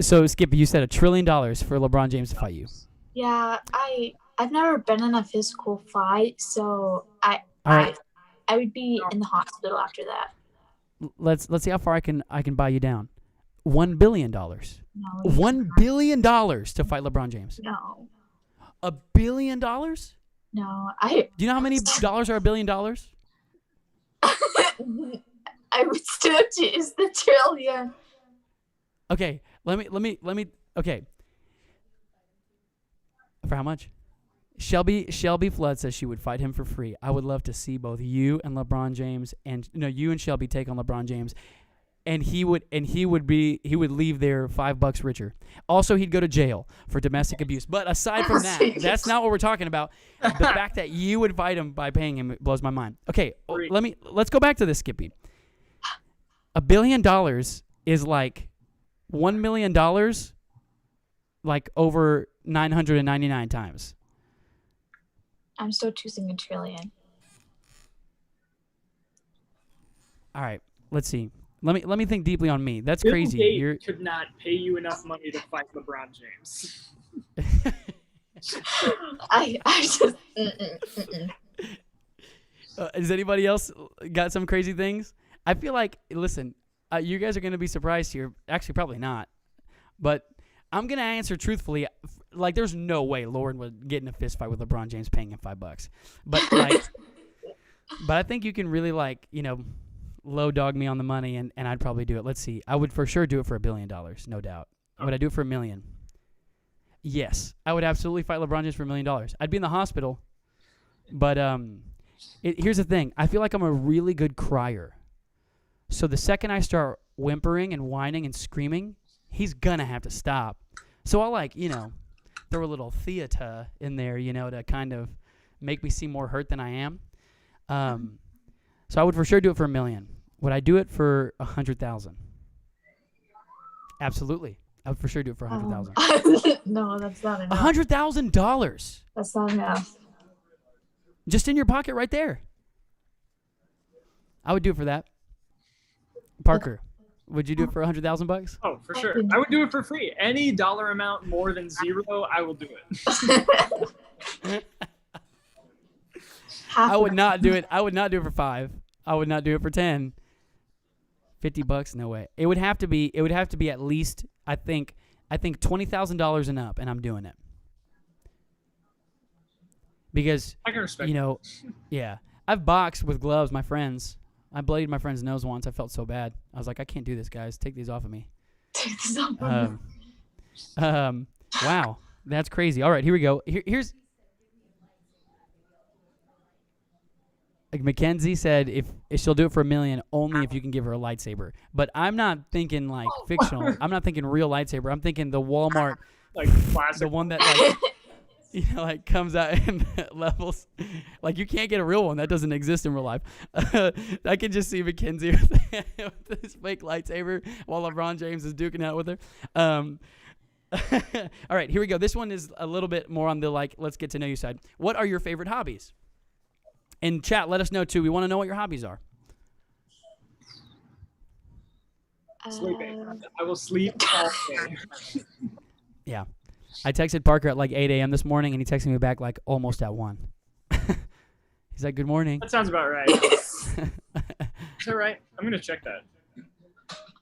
So Skippy, you said $1 trillion for LeBron James to fight you.
Yeah, I've never been in a physical fight, so I would be in the hospital after that.
Let's see how far I can buy you down. $1 billion.
No.
$1 billion to fight LeBron James.
No.
$1 billion? Do
No,
you know how many dollars are $1 billion?
I would still choose the trillion.
Okay, let me. Okay, for how much? Shelby Flood says she would fight him for free. I would love to see both you and LeBron James, you and Shelby take on LeBron James, and he would leave there $5 richer. Also, he'd go to jail for domestic abuse. But aside from that, that's not what we're talking about. The fact that you would fight him by paying him blows my mind. Okay, let's go back to this, Skippy. $1 billion is like $1 million, like over 999 times.
I'm still choosing a trillion.
All right, let's see. Let me think deeply on me. That's
Bill
crazy.
Gates could not pay you enough money to fight LeBron James.
I just.
Has anybody else got some crazy things? I feel like, listen, you guys are going to be surprised here. Actually, probably not. But I'm going to answer truthfully. Like, there's no way Lauren would get in a fist fight with LeBron James paying him $5. But, but I think you can really, low dog me on the money, and I'd probably do it. Let's see. I would for sure do it for $1 billion, no doubt. Would I do it for $1 million? Yes. I would absolutely fight LeBron James for $1 million. I'd be in the hospital. But here's the thing. I feel like I'm a really good crier. So the second I start whimpering and whining and screaming, he's going to have to stop. So I'll throw a little theater in there, to kind of make me seem more hurt than I am. So I would for sure do it for $1 million. Would I do it for 100,000? Absolutely. I would for sure do it for 100,000.
No, that's not enough.
$100,000.
That's not enough.
Just in your pocket right there. I would do it for that. Parker, would you do it for $100,000?
Oh, for sure. I would do it for free. Any dollar amount more than zero, I will do it.
I would not do it. I would not do it for 5. I would not do it for 10. $50? No way. It would have to be at least, I think $20,000 and up, and I'm doing it. Because
I can respect
yeah. I've boxed with gloves, my friends. I bladed my friend's nose once. I felt so bad. I was like, I can't do this, guys. Take these off of me.
Take this off of me.
Wow. That's crazy. All right, here we go. Here's Mackenzie said if she'll do it for $1 million only if you can give her a lightsaber. But I'm not thinking like fictional. I'm not thinking real lightsaber. I'm thinking the Walmart,
classic,
the one that comes out in levels. Like, you can't get a real one. That doesn't exist in real life. I can just see Mackenzie with this fake lightsaber while LeBron James is duking out with her. All right, here we go. This one is a little bit more on the let's get to know you side. What are your favorite hobbies? In chat, let us know too. We want to know what your hobbies are.
Sleeping. I will sleep all day.
Yeah. I texted Parker at 8 a.m. this morning, and he texted me back almost at 1. He's like, good morning.
That sounds about right. Is that right? I'm going to check that.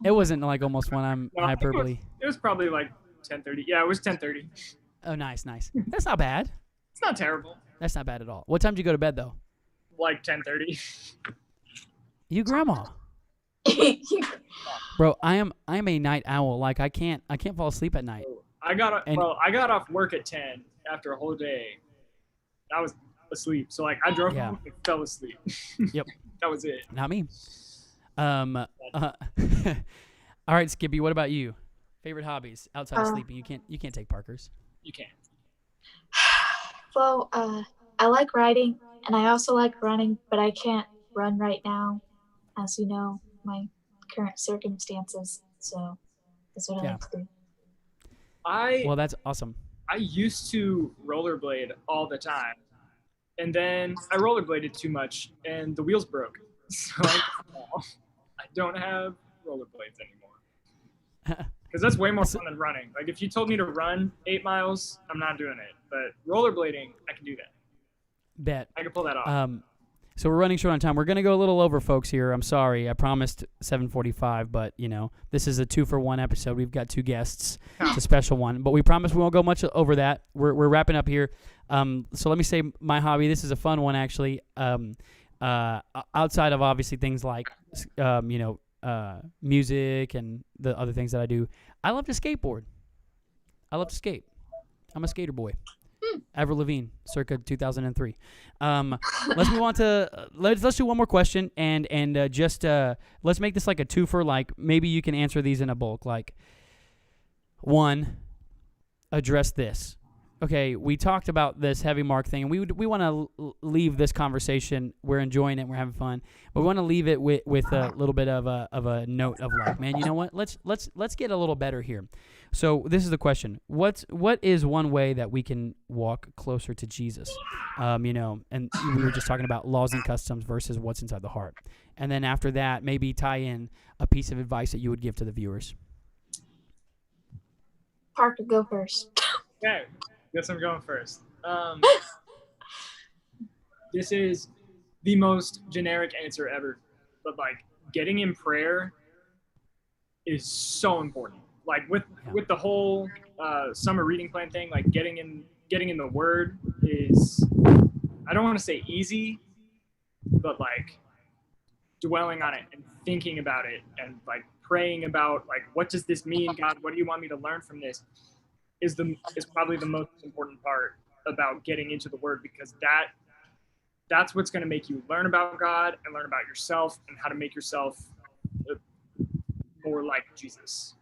It wasn't almost 1. I'm hyperbole.
It was probably 10:30. Yeah, it was 10:30.
Oh, nice. That's not bad.
It's not terrible.
That's not bad at all. What time did you go to bed, though?
10:30.
You grandma. Bro, I am a night owl. I can't fall asleep at night.
I got off work at 10 after a whole day. I was asleep. So I drove home and fell asleep.
Yep.
That was it.
Not me. All right, Skippy, what about you? Favorite hobbies outside of sleeping? You can't take Parker's.
You can't.
Well, I like riding and I also like running, but I can't run right now, as you know, my current circumstances. So that's what I like to do.
Well, that's awesome.
I used to rollerblade all the time, and then I rollerbladed too much, and the wheels broke. So I don't have rollerblades anymore. Because that's way more fun than running. If you told me to run 8 miles, I'm not doing it. But rollerblading, I can do that.
Bet.
I can pull that off.
So we're running short on time. We're going to go a little over, folks, here. I'm sorry. I promised 7:45, but, this is a 2-for-1 episode. We've got 2 guests. It's a special one. But we promise we won't go much over that. We're wrapping up here. So let me say my hobby. This is a fun one, actually. Outside of, obviously, things like, music and the other things that I do, I love to skateboard. I love to skate. I'm a skater boy. Avril Lavigne, circa 2003. Let's move on to let's do one more question and just let's make this like a twofer. Like maybe you can answer these in a bulk. Like, one, address this. Okay, we talked about this heavy mark thing, and we want to leave this conversation. We're enjoying it, we're having fun, but we want to leave it with a little bit of a note of like, man, you know what? Let's get a little better here. So this is the question: what is one way that we can walk closer to Jesus? And we were just talking about laws and customs versus what's inside the heart, and then after that, maybe tie in a piece of advice that you would give to the viewers.
Parker, go first.
Okay. Guess I'm going first. This is the most generic answer ever, but like getting in prayer is so important. Like with the whole summer reading plan thing, like getting in the Word is, I don't want to say easy, but like dwelling on it and thinking about it and like praying about like, what does this mean, God? What do you want me to learn from this? Is probably the most important part about getting into the Word, because that's what's going to make you learn about God and learn about yourself and how to make yourself more like Jesus,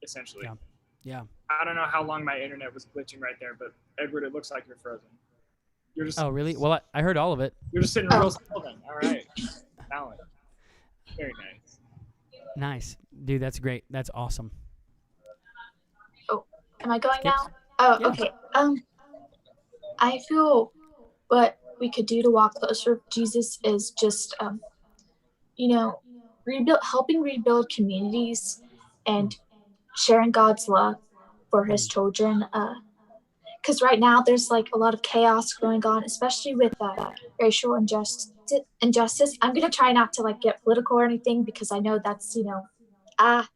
essentially.
Yeah.
I don't know how long my internet was glitching right there, but Edward, it looks like you're frozen. You're just.
Oh, really? Well, I heard all of it.
You're just sitting real still then. All right. Talent. Very nice.
Nice, dude. That's great. That's awesome.
Am I going now? Oh, yeah. Okay. I feel what we could do to walk closer to Jesus is just, helping rebuild communities and sharing God's love for His children. Because right now there's like a lot of chaos going on, especially with racial injustice. I'm gonna try not to like get political or anything because I know that's but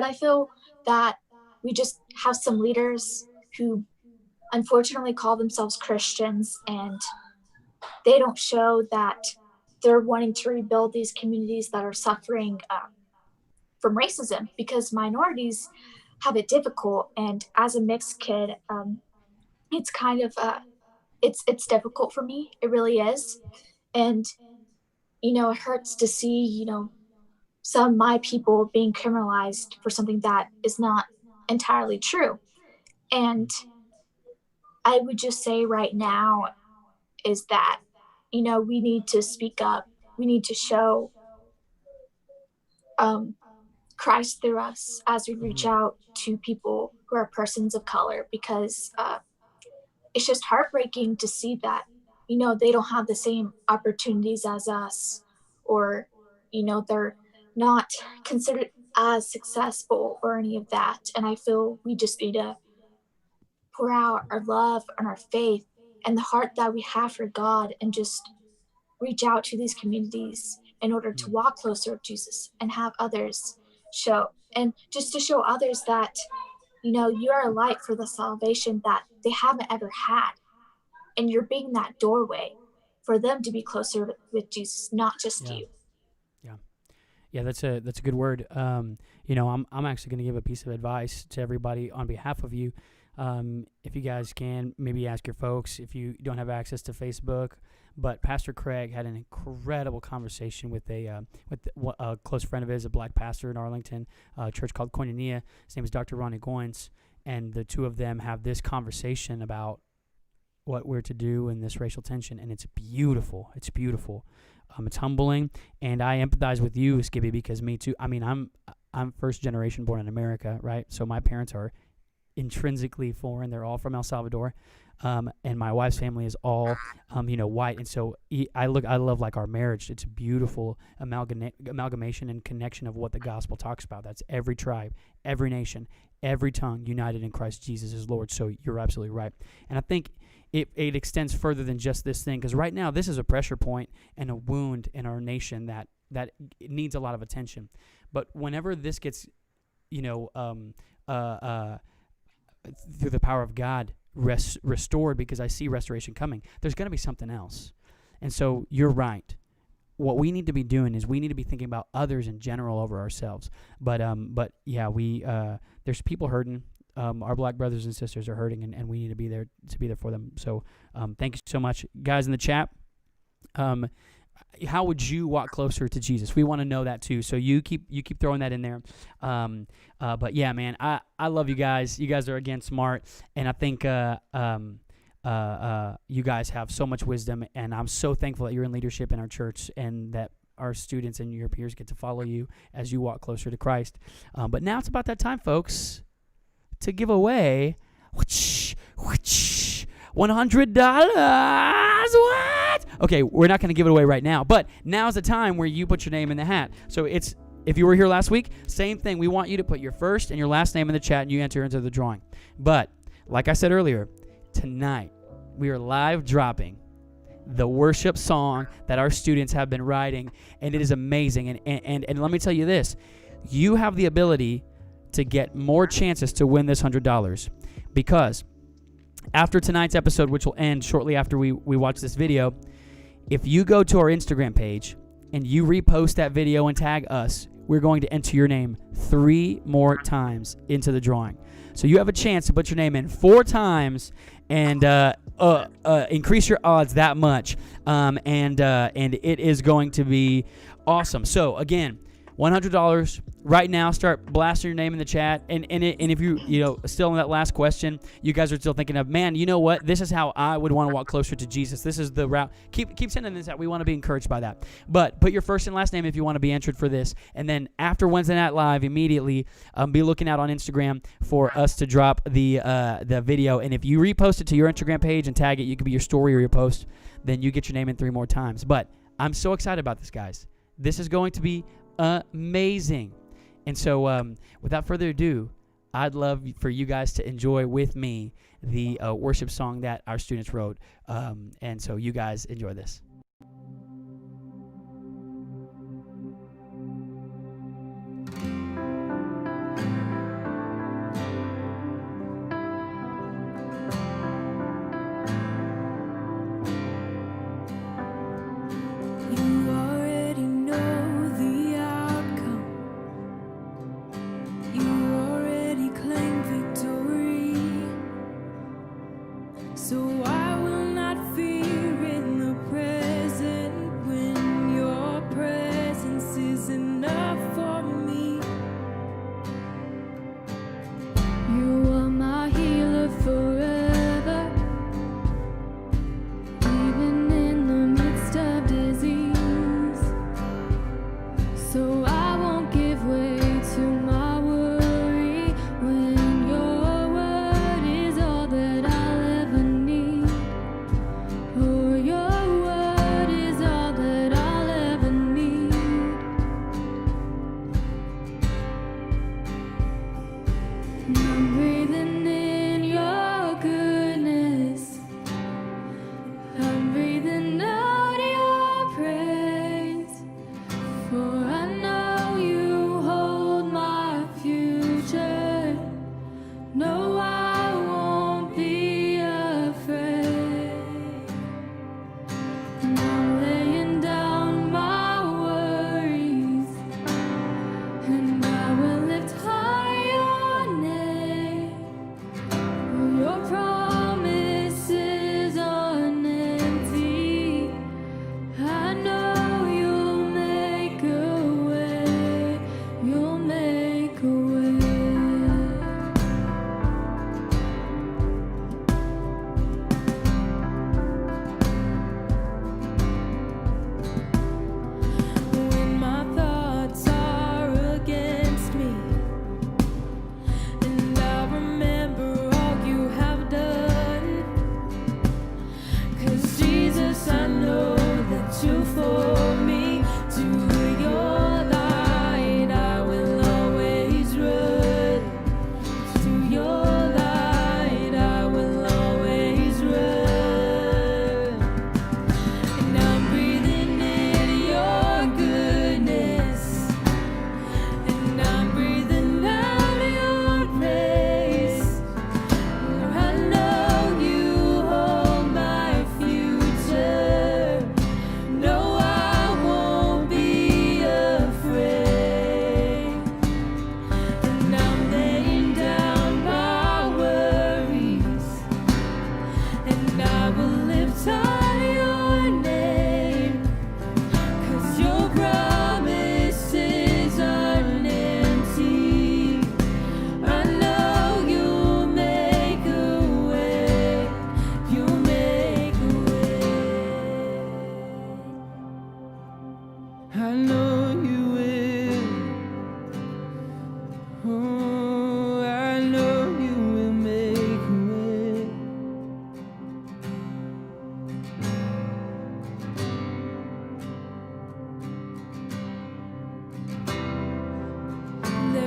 I feel that we just have some leaders who unfortunately call themselves Christians, and they don't show that they're wanting to rebuild these communities that are suffering from racism, because minorities have it difficult. And as a mixed kid, it's kind of, it's difficult for me. It really is. And, it hurts to see, some of my people being criminalized for something that is not entirely true. And I would just say right now is that, we need to speak up. We need to show Christ through us as we reach out to people who are persons of color, because it's just heartbreaking to see that, they don't have the same opportunities as us, or, they're not considered as successful or any of that. And I feel we just need to pour out our love and our faith and the heart that we have for God and just reach out to these communities in order to walk closer to Jesus and have others show, and just to show others that, you are a light for the salvation that they haven't ever had. And you're being that doorway for them to be closer with Jesus, not just you.
Yeah, that's a good word. I'm actually going to give a piece of advice to everybody on behalf of you. If you guys can, maybe ask your folks if you don't have access to Facebook. But Pastor Craig had an incredible conversation with a close friend of his, a black pastor in Arlington, a church called Koinonia. His name is Dr. Ronnie Goins, and the two of them have this conversation about what we're to do in this racial tension, and it's beautiful. It's beautiful. It's humbling, and I empathize with you, Skippy, because me too. I mean, I'm first generation born in America, right? So my parents are intrinsically foreign. They're all from El Salvador, and my wife's family is all, white. And so I love like our marriage. It's a beautiful amalgamation and connection of what the gospel talks about. That's every tribe, every nation, every tongue united in Christ Jesus as Lord. So you're absolutely right. And I think it extends further than just this thing. Because right now, this is a pressure point and a wound in our nation that needs a lot of attention. But whenever this gets, through the power of God, restored, because I see restoration coming, there's going to be something else. And so you're right. What we need to be doing is we need to be thinking about others in general over ourselves. But yeah, there's people hurting. Our black brothers and sisters are hurting, and we need to be there for them. So thank you so much, guys in the chat. How would you walk closer to Jesus? We want to know that too. So you keep throwing that in there. But yeah, man, I love you guys. You guys are, again, smart, and I think you guys have so much wisdom, and I'm so thankful that you're in leadership in our church, and that our students and your peers get to follow you as you walk closer to Christ. But now it's about that time, folks, to give away $100. What? Okay, we're not going to give it away right now, but now's the time where you put your name in the hat. So if you were here last week, same thing. We want you to put your first and your last name in the chat, and you enter into the drawing. But like I said earlier, tonight we are live dropping the worship song that our students have been writing, and it is amazing. And let me tell you this: you have the ability to get more chances to win this $100, because after tonight's episode, which will end shortly after we watch this video, if you go to our Instagram page and you repost that video and tag us, we're going to enter your name 3 more times into the drawing. So you have a chance to put your name in 4 times and increase your odds that much. And it is going to be awesome. So again, $100 right now. Start blasting your name in the chat, and if you still in that last question, you guys are still thinking of, man, you know what? This is how I would want to walk closer to Jesus. This is the route. Keep sending this out. We want to be encouraged by that. But put your first and last name if you want to be entered for this, and then after Wednesday Night Live, immediately be looking out on Instagram for us to drop the video. And if you repost it to your Instagram page and tag it, you could be your story or your post. Then you get your name in 3 more times. But I'm so excited about this, guys. This is going to be amazing. And so without further ado, I'd love for you guys to enjoy with me the worship song that our students wrote. And so you guys enjoy this.
For I know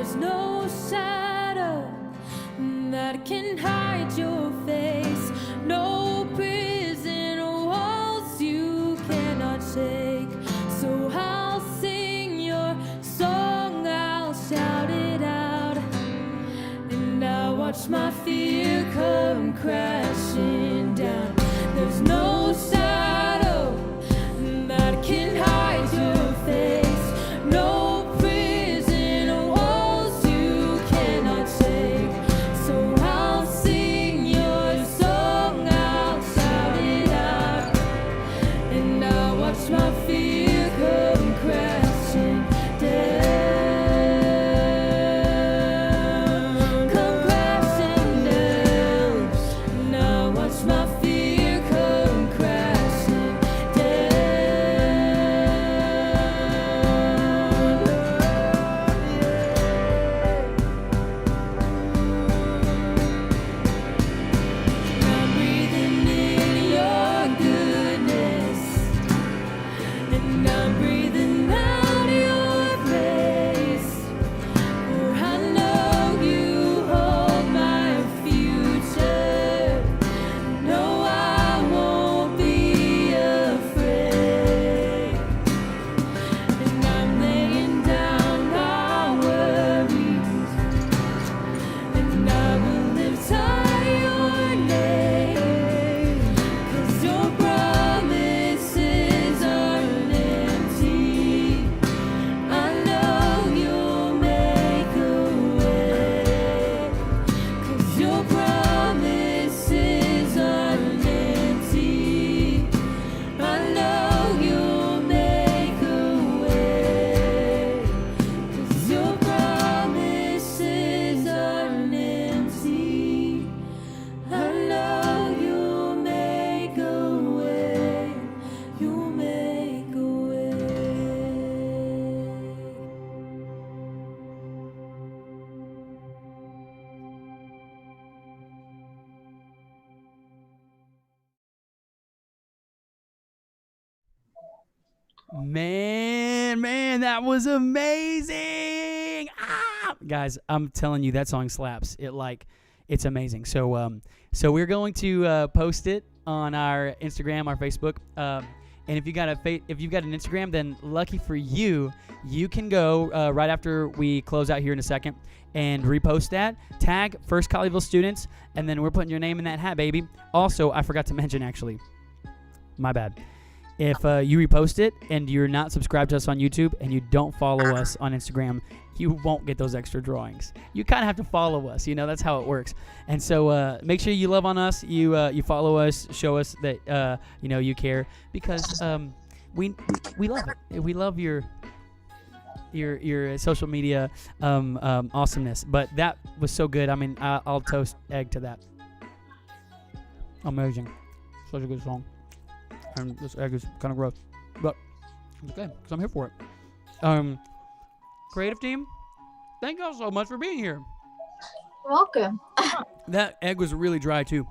There's no shadow that can hide your face, no prison walls you cannot shake. So I'll sing your song, I'll shout it out, and I'll watch my fear come crashing down. There's no shadow that can hide your face, no prison walls you cannot shake. So I'll sing your song, I'll shout it out, and I'll watch my fear come crashing down. Come crashing down, and I'll watch my fear come crashing I'm breathing in your goodness, and I'm breathing out your grace. For I know you hold my future. No, I won't be afraid. And I'm laying down my worries, and I will lift high your name, 'cause your promises aren't empty. I know you'll make a way, 'cause your promises aren't empty. I know you'll make a way, 'cause your promises aren't empty. I know you'll make a way, you'll make a way.
Man, that was amazing. Guys, I'm telling you, that song slaps. It's amazing. So we're going to post it on our Instagram, our Facebook. And if you got if you've got an Instagram, then lucky for you, you can go right after we close out here in a second and repost that. Tag First Colleyville students, and then we're putting your name in that hat, baby. Also, I forgot to mention, actually, my bad. If you repost it and you're not subscribed to us on YouTube and you don't follow us on Instagram, you won't get those extra drawings. You kind of have to follow us. That's how it works. And so make sure you love on us. You follow us. Show us that you care, because we love it. We love your social media awesomeness. But that was so good. I mean, I'll toast egg to that. Amazing. Such a good song. And this egg is kind of gross, but it's okay, because I'm here for it. Creative team, thank y'all so much for being here.
You're welcome.
That egg was really dry too.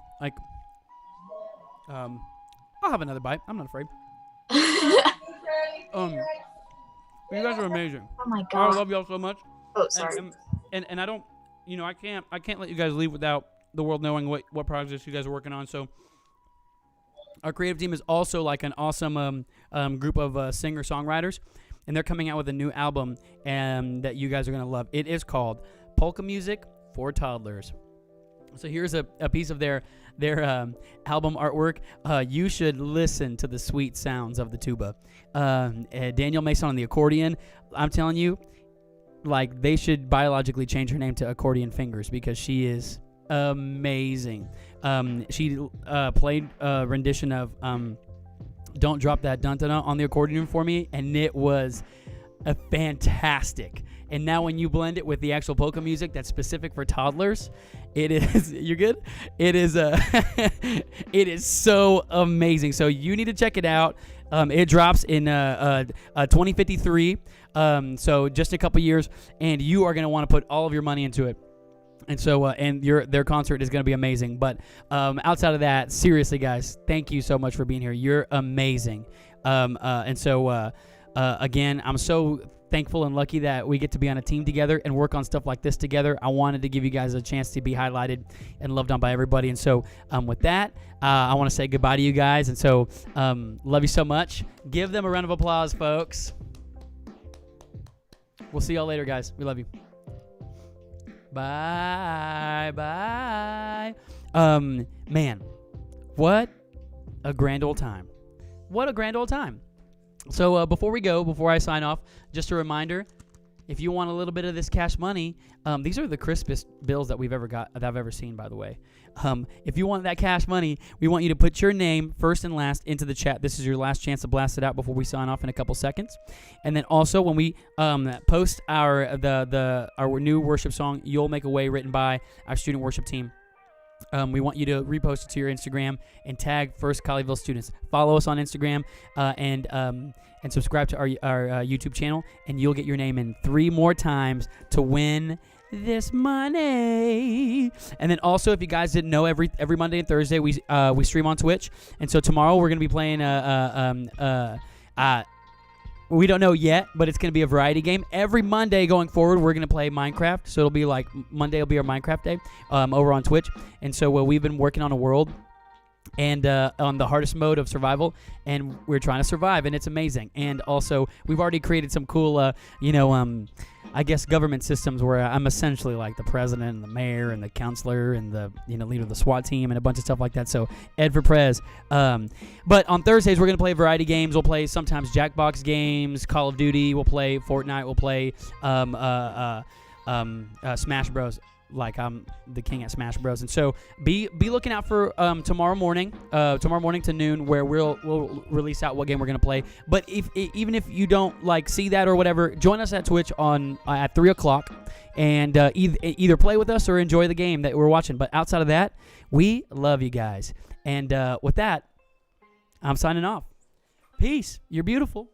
I'll have another bite. I'm not afraid. You guys are amazing.
Oh my god.
I love y'all so much.
Oh, sorry.
And I don't, I can't let you guys leave without the world knowing what projects you guys are working on. So our creative team is also like an awesome group of singer-songwriters, and they're coming out with a new album that you guys are going to love. It is called Polka Music for Toddlers. So here's a piece of their album artwork. You should listen to the sweet sounds of the tuba. Danielle Mason on the accordion. I'm telling you, they should biologically change her name to Accordion Fingers, because she is amazing. She played a rendition of Don't Drop That Dun-Dun-Dun on the accordion for me, and it was fantastic. And now when you blend it with the actual polka music that's specific for toddlers, it is, you're good? It is it is so amazing. So you need to check it out. It drops in 2053, so just a couple years, and you are going to want to put all of your money into it. And so, their concert is going to be amazing. But outside of that, seriously, guys, thank you so much for being here. You're amazing. Again, I'm so thankful and lucky that we get to be on a team together and work on stuff like this together. I wanted to give you guys a chance to be highlighted and loved on by everybody. And so with that, I want to say goodbye to you guys. And so love you so much. Give them a round of applause, folks. We'll see y'all later, guys. We love you. Bye. Bye. Man, what a grand old time. What a grand old time. So before I sign off, just a reminder, if you want a little bit of this cash money, these are the crispest bills that I've ever seen, by the way. If you want that cash money, we want you to put your name first and last into the chat. This is your last chance to blast it out before we sign off in a couple seconds. And then also when we post our new worship song, "You'll Make a Way," written by our student worship team, we want you to repost it to your Instagram and tag First Colleyville students. Follow us on Instagram and subscribe to our YouTube channel, and you'll get your name in 3 more times to win this money. And then also, if you guys didn't know, every Monday and Thursday we stream on Twitch, and so tomorrow we're gonna be playing we don't know yet, but it's going to be a variety game. Every Monday going forward, we're going to play Minecraft. So it'll be like Monday will be our Minecraft day over on Twitch. And so we've been working on a world and on the hardest mode of survival, and we're trying to survive, and it's amazing. And also, we've already created some cool, I guess, government systems where I'm essentially like the president and the mayor and the counselor and the leader of the SWAT team and a bunch of stuff like that. So Ed for Prez. But on Thursdays we're gonna play variety games. We'll play sometimes Jackbox games, Call of Duty. We'll play Fortnite. We'll play Smash Bros. Like I'm the king at Smash Bros. And so be looking out for tomorrow morning to noon, where we'll release out what game we're gonna play. But even if you don't see that or whatever, join us at Twitch at 3:00 and either play with us or enjoy the game that we're watching. But outside of that, we love you guys. And with that, I'm signing off. Peace. You're beautiful.